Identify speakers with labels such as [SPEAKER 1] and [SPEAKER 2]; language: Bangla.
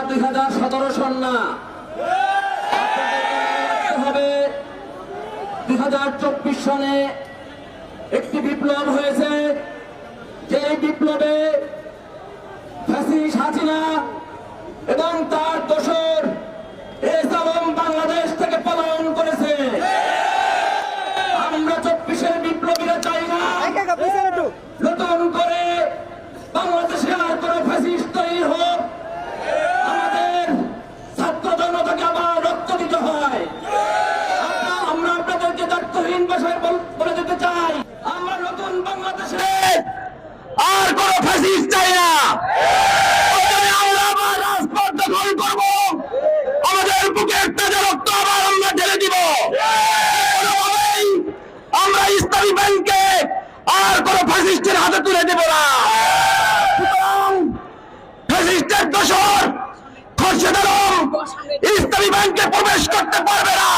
[SPEAKER 1] 2017 সন না, হবে 2024 সনে একটি বিপ্লব হয়েছে। যে বিপ্লবে ফ্যাসিস্ট হাসিনা এবং তার দোসর এসালাম বাংলাদেশ থেকে পলায়ন করেছে। আমরা 24-এর বিপ্লবীরা চাই না নতুন করে বাংলাদেশে আর কোন ফ্যাসিস্ট তৈরি হোক। আমাদের ছাত্র জনতাকে আবার রক্ত দিতে হয়। আমরা আপনাদেরকে দায়িত্বহীন ভাষায় বলে দিতে চাই, আমরা নতুন বাংলাদেশে আর কোন ফ্যাসিস্ট চাই না। আমরা আবার রাজপথ দখল করব, আমাদের বুকে তাজা রক্ত আবার আমরা ঢেলে দিব। আমরা ইসলামী ব্যাংককে আর কোন ফ্যাসিস্টের হাতে তুলে দেব না। ফ্যাসিস্টের দোসর খোরশেদ আলম ইসলামী ব্যাংকে প্রবেশ করতে পারবে না।